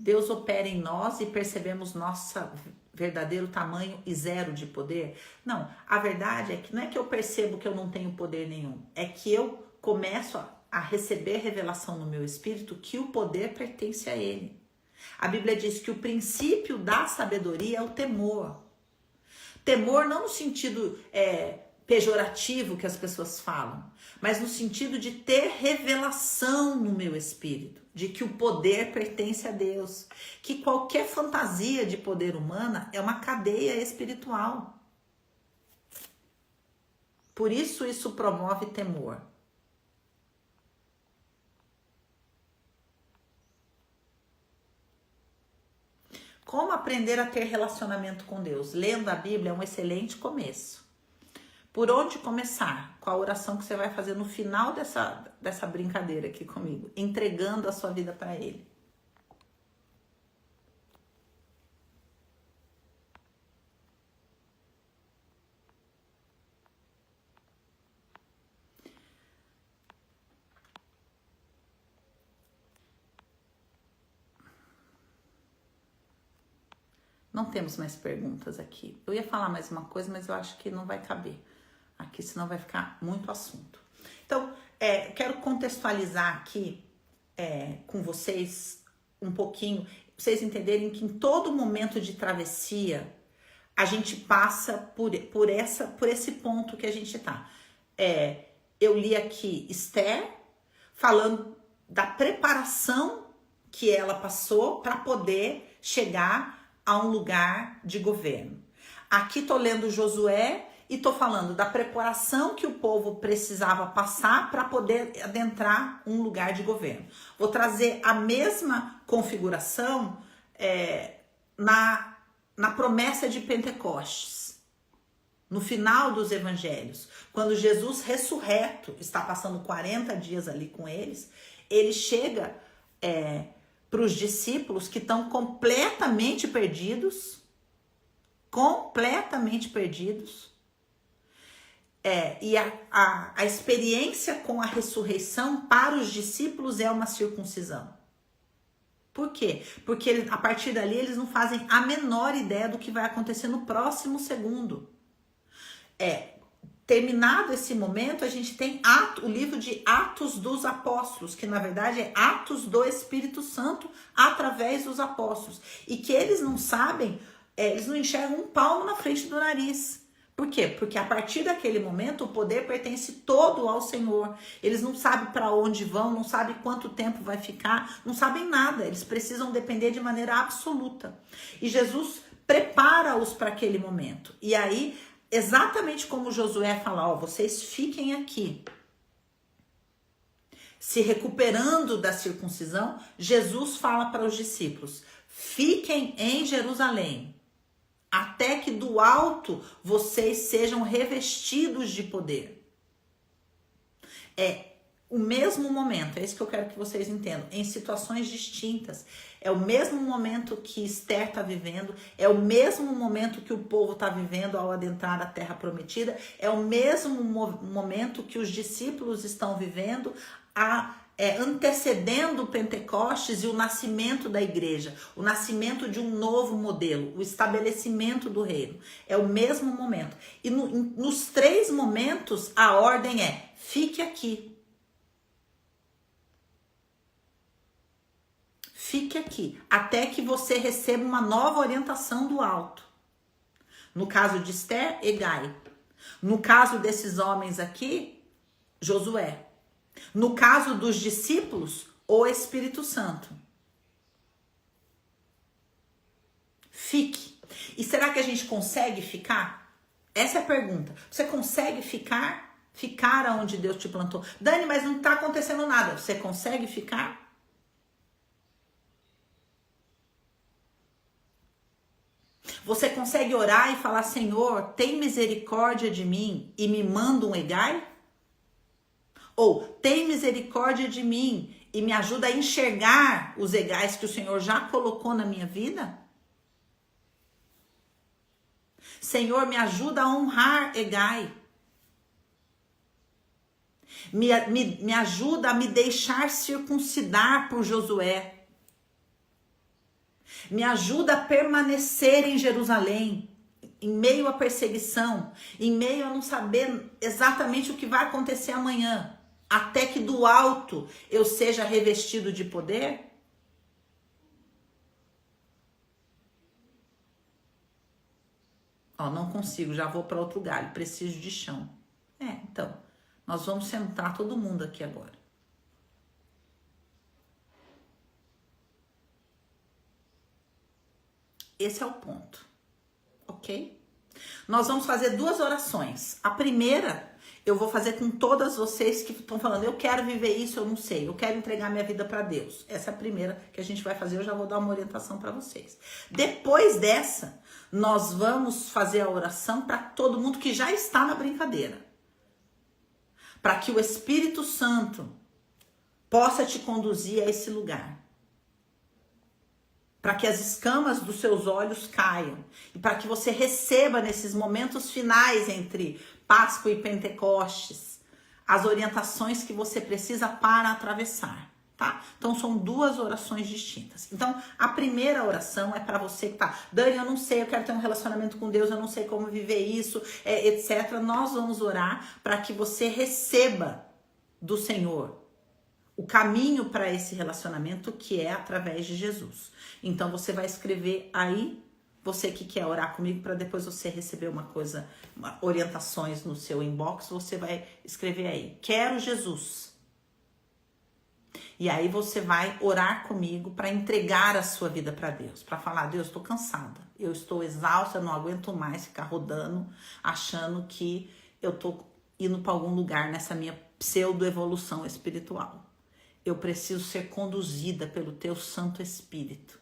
Deus opera em nós e percebemos nosso verdadeiro tamanho e zero de poder? Não, a verdade é que não é que eu percebo que eu não tenho poder nenhum. É que eu começo a receber revelação no meu espírito que o poder pertence a Ele. A Bíblia diz que o princípio da sabedoria é o temor. Temor não no sentido pejorativo que as pessoas falam, mas no sentido de ter revelação no meu espírito, de que o poder pertence a Deus, que qualquer fantasia de poder humana é uma cadeia espiritual. Por isso promove temor. Como aprender a ter relacionamento com Deus? Lendo a Bíblia é um excelente começo. Por onde começar? Com a oração que você vai fazer no final dessa brincadeira aqui comigo, entregando a sua vida para Ele. Não temos mais perguntas aqui. Eu ia falar mais uma coisa, mas eu acho que não vai caber aqui, senão vai ficar muito assunto. Então, quero contextualizar aqui com vocês um pouquinho, pra vocês entenderem que em todo momento de travessia, a gente passa por esse ponto que a gente tá. Eu li aqui Esther falando da preparação que ela passou para poder chegar a um lugar de governo. Aqui tô lendo Josué e tô falando da preparação que o povo precisava passar para poder adentrar um lugar de governo. Vou trazer a mesma configuração na promessa de Pentecostes, no final dos evangelhos, quando Jesus ressurreto está passando 40 dias ali com eles, ele chega para os discípulos que estão completamente perdidos, e a experiência com a ressurreição para os discípulos é uma circuncisão. Por quê? Porque a partir dali eles não fazem a menor ideia do que vai acontecer no próximo segundo. Terminado esse momento, a gente tem o livro de Atos dos Apóstolos, que na verdade é Atos do Espírito Santo através dos apóstolos. E que eles não sabem, eles não enxergam um palmo na frente do nariz. Por quê? Porque a partir daquele momento o poder pertence todo ao Senhor. Eles não sabem para onde vão, não sabem quanto tempo vai ficar, não sabem nada. Eles precisam depender de maneira absoluta. E Jesus prepara-os para aquele momento. E aí, exatamente como Josué fala, vocês fiquem aqui, se recuperando da circuncisão, Jesus fala para os discípulos, fiquem em Jerusalém, até que do alto vocês sejam revestidos de poder. O mesmo momento, é isso que eu quero que vocês entendam, em situações distintas. É o mesmo momento que Esther está vivendo, é o mesmo momento que o povo está vivendo ao adentrar a terra prometida, é o mesmo momento que os discípulos estão vivendo, antecedendo o Pentecostes e o nascimento da igreja, o nascimento de um novo modelo, o estabelecimento do reino. É o mesmo momento. E nos três momentos, a ordem é, fique aqui. Fique aqui, até que você receba uma nova orientação do alto. No caso de Esther, Hegai. No caso desses homens aqui, Josué. No caso dos discípulos, o Espírito Santo. Fique. E será que a gente consegue ficar? Essa é a pergunta. Você consegue ficar? Ficar aonde Deus te plantou? Dani, mas não está acontecendo nada. Você consegue ficar? Você consegue orar e falar, Senhor, tem misericórdia de mim e me manda um Hegai? Ou, tem misericórdia de mim e me ajuda a enxergar os Hegais que o Senhor já colocou na minha vida? Senhor, me ajuda a honrar Hegai. Me ajuda a me deixar circuncidar por Josué. Me ajuda a permanecer em Jerusalém, em meio à perseguição, em meio a não saber exatamente o que vai acontecer amanhã, até que do alto eu seja revestido de poder? Não consigo, já vou para outro galho, preciso de chão. Então, nós vamos sentar todo mundo aqui agora. Esse é o ponto, ok? Nós vamos fazer duas orações. A primeira, eu vou fazer com todas vocês que estão falando, eu quero viver isso, eu não sei, eu quero entregar minha vida para Deus. Essa é a primeira que a gente vai fazer, eu já vou dar uma orientação para vocês. Depois dessa, nós vamos fazer a oração para todo mundo que já está na brincadeira. Para que o Espírito Santo possa te conduzir a esse lugar. Para que as escamas dos seus olhos caiam e para que você receba nesses momentos finais entre Páscoa e Pentecostes as orientações que você precisa para atravessar. tá? Então são duas orações distintas. Então a primeira oração é para você que tá, Dani, eu não sei, eu quero ter um relacionamento com Deus, eu não sei como viver isso, etc. Nós vamos orar para que você receba do Senhor o caminho para esse relacionamento, que é através de Jesus. Então você vai escrever aí, você que quer orar comigo, para depois você receber orientações no seu inbox, você vai escrever aí, quero Jesus. E aí você vai orar comigo para entregar a sua vida para Deus, para falar, Deus, estou cansada, eu estou exausta, eu não aguento mais ficar rodando, achando que eu estou indo para algum lugar nessa minha pseudo-evolução espiritual. Eu preciso ser conduzida pelo teu Santo Espírito.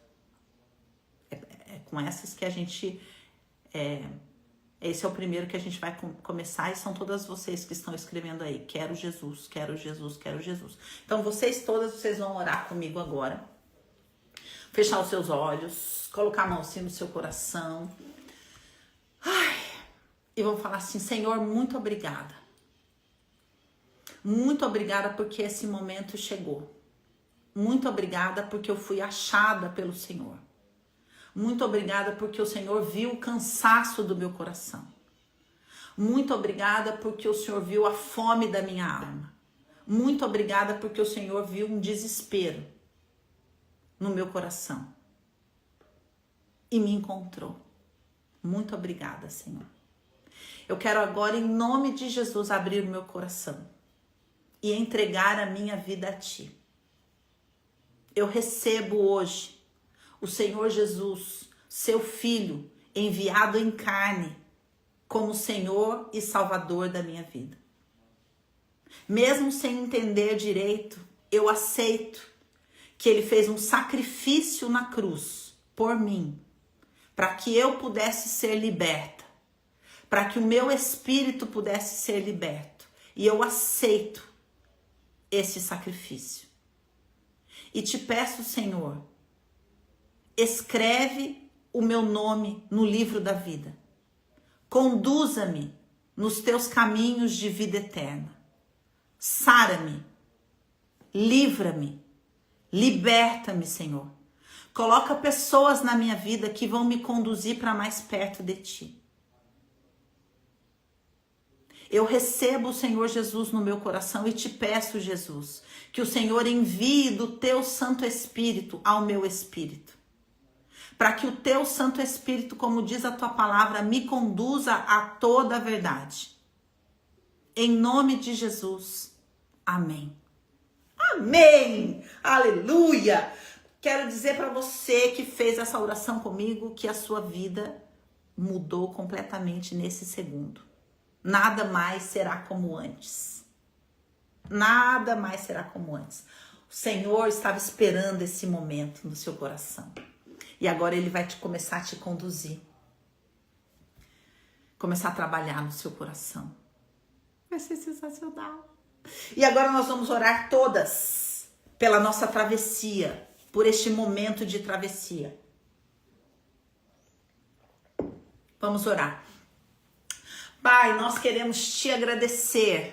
É com essas que a gente... esse é o primeiro que a gente vai começar, e são todas vocês que estão escrevendo aí. Quero Jesus, quero Jesus, quero Jesus. Então vocês vão orar comigo agora. Fechar os seus olhos, colocar a mão assim no seu coração. E vão falar assim, Senhor, muito obrigada. Muito obrigada porque esse momento chegou. Muito obrigada porque eu fui achada pelo Senhor. Muito obrigada porque o Senhor viu o cansaço do meu coração. Muito obrigada porque o Senhor viu a fome da minha alma. Muito obrigada porque o Senhor viu um desespero no meu coração. E me encontrou. Muito obrigada, Senhor. Eu quero agora, em nome de Jesus, abrir o meu coração e entregar a minha vida a Ti. Eu recebo hoje o Senhor Jesus, seu Filho, enviado em carne, como Senhor e Salvador da minha vida. Mesmo sem entender direito, eu aceito que Ele fez um sacrifício na cruz por mim, para que eu pudesse ser liberta, para que o meu espírito pudesse ser liberto. E eu aceito esse sacrifício. E te peço, Senhor, escreve o meu nome no livro da vida. Conduza-me nos teus caminhos de vida eterna. Sara-me, livra-me, liberta-me, Senhor. Coloca pessoas na minha vida que vão me conduzir para mais perto de Ti. Eu recebo o Senhor Jesus no meu coração e te peço, Jesus, que o Senhor envie do teu Santo Espírito ao meu espírito. Para que o teu Santo Espírito, como diz a tua palavra, me conduza a toda a verdade. Em nome de Jesus. Amém. Amém! Aleluia! Quero dizer para você que fez essa oração comigo que a sua vida mudou completamente nesse segundo. Nada mais será como antes. Nada mais será como antes. O Senhor estava esperando esse momento no seu coração. E agora Ele vai começar a te conduzir. Começar a trabalhar no seu coração. Vai ser sensacional. E agora nós vamos orar todas pela nossa travessia. Por este momento de travessia. Vamos orar. Pai, nós queremos te agradecer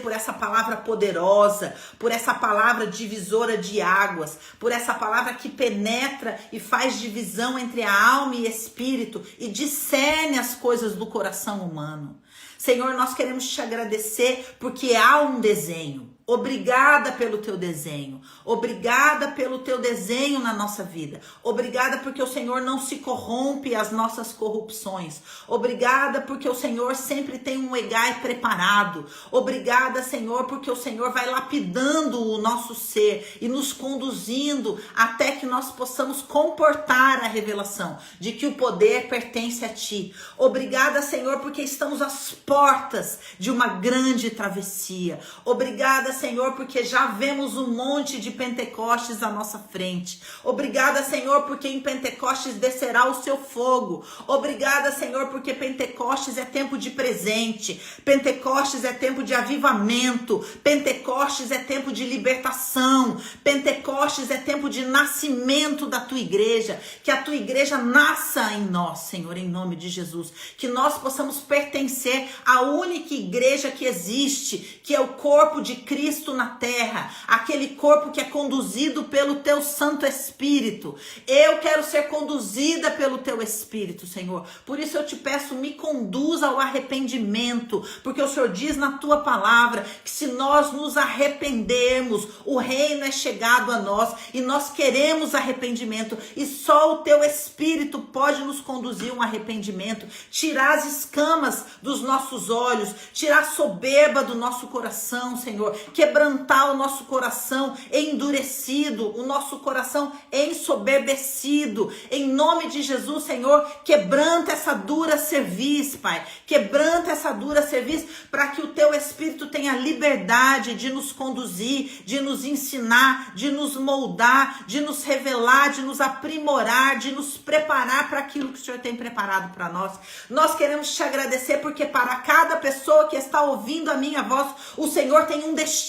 por essa palavra poderosa, por essa palavra divisora de águas, por essa palavra que penetra e faz divisão entre a alma e espírito e discerne as coisas do coração humano. Senhor, nós queremos te agradecer porque há um desenho. Obrigada pelo teu desenho. Obrigada pelo teu desenho na nossa vida. Obrigada porque o Senhor não se corrompe às nossas corrupções. Obrigada porque o Senhor sempre tem um egai preparado. Obrigada, Senhor, porque o Senhor vai lapidando o nosso ser e nos conduzindo até que nós possamos comportar a revelação de que o poder pertence a Ti. Obrigada, Senhor, porque estamos às portas de uma grande travessia. Obrigada, Senhor, porque já vemos um monte de Pentecostes à nossa frente. Obrigada, Senhor, porque em Pentecostes descerá o seu fogo. Obrigada, Senhor, porque Pentecostes é tempo de presente. Pentecostes é tempo de avivamento. Pentecostes é tempo de libertação. Pentecostes é tempo de nascimento da tua igreja. Que a tua igreja nasça em nós, Senhor, em nome de Jesus. Que nós possamos pertencer à única igreja que existe, que é o corpo de Cristo Cristo na terra, aquele corpo que é conduzido pelo teu Santo Espírito. Eu quero ser conduzida pelo teu Espírito, Senhor. Por isso eu te peço, me conduza ao arrependimento, porque o Senhor diz na tua palavra que se nós nos arrependermos, o reino é chegado a nós e nós queremos arrependimento, e só o teu Espírito pode nos conduzir a um arrependimento, tirar as escamas dos nossos olhos, tirar a soberba do nosso coração, Senhor, quebrantar o nosso coração endurecido, o nosso coração ensoberbecido, em nome de Jesus, Senhor. Quebranta essa dura cerviz, Pai, quebranta essa dura cerviz, para que o teu Espírito tenha liberdade de nos conduzir, de nos ensinar, de nos moldar, de nos revelar, de nos aprimorar, de nos preparar para aquilo que o Senhor tem preparado para nós. Nós queremos te agradecer, porque para cada pessoa que está ouvindo a minha voz, o Senhor tem um destino,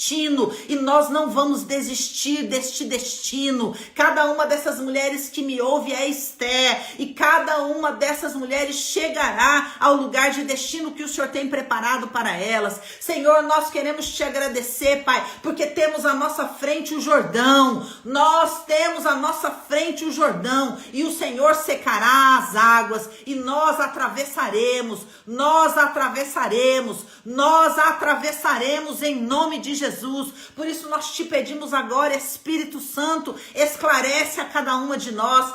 e nós não vamos desistir deste destino. Cada uma dessas mulheres que me ouve é Esther, e cada uma dessas mulheres chegará ao lugar de destino que o Senhor tem preparado para elas. Senhor, nós queremos te agradecer, Pai, porque temos à nossa frente o Jordão. Nós temos à nossa frente o Jordão, e o Senhor secará as águas, e nós atravessaremos, em nome de Jesus. Por isso nós te pedimos agora, Espírito Santo, esclarece a cada uma de nós,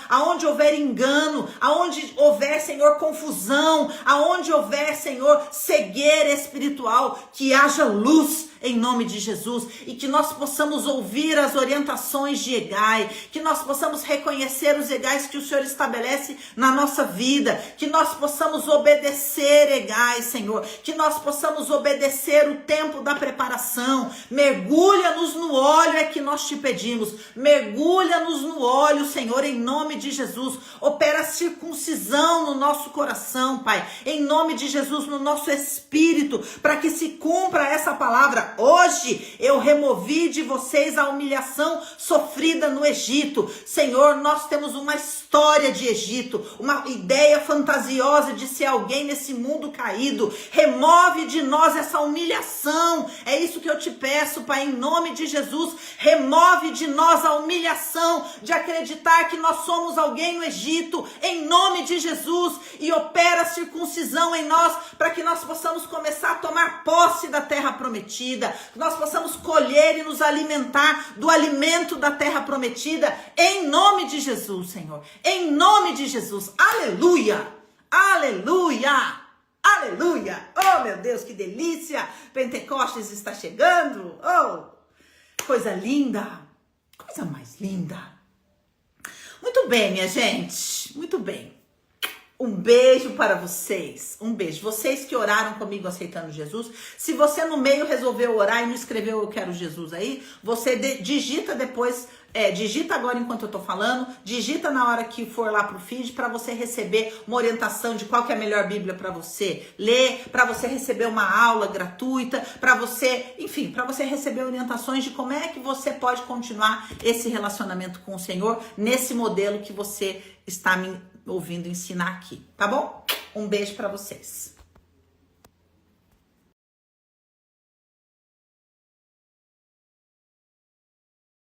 aonde houver engano, aonde houver, Senhor, confusão, aonde houver, Senhor, cegueira espiritual, que haja luz em nome de Jesus, e que nós possamos ouvir as orientações de Egai, que nós possamos reconhecer os Egais que o Senhor estabelece na nossa vida, que nós possamos obedecer, Egai, Senhor, que nós possamos obedecer o tempo da preparação. Mergulha-nos no óleo, é que nós te pedimos, mergulha-nos no óleo, Senhor, em nome de Jesus. Opera a circuncisão no nosso coração, Pai, em nome de Jesus, no nosso espírito, para que se cumpra essa palavra. Hoje eu removi de vocês a humilhação sofrida no Egito. Senhor, nós temos uma história de Egito, uma ideia fantasiosa de ser alguém nesse mundo caído. Remove de nós essa humilhação. É isso que eu te peço, Pai, em nome de Jesus. Remove de nós a humilhação de acreditar que nós somos alguém no Egito, em nome de Jesus, e opera a circuncisão em nós, para que nós possamos começar a tomar posse da terra prometida, que nós possamos colher e nos alimentar do alimento da terra prometida, em nome de Jesus, Senhor, em nome de Jesus. Aleluia, aleluia, aleluia. Oh, meu Deus, que delícia! Pentecostes está chegando. Oh, coisa linda, coisa mais linda. Muito bem, minha gente, muito bem. Um beijo para vocês, um beijo. Vocês que oraram comigo aceitando Jesus, se você no meio resolveu orar e não escreveu eu quero Jesus aí, você digita depois, digita agora enquanto eu tô falando, digita na hora que for lá pro feed, para você receber uma orientação de qual que é a melhor Bíblia para você ler, para você receber uma aula gratuita, para você, enfim, para você receber orientações de como é que você pode continuar esse relacionamento com o Senhor nesse modelo que você está me ouvindo ensinar aqui, tá bom? Um beijo para vocês.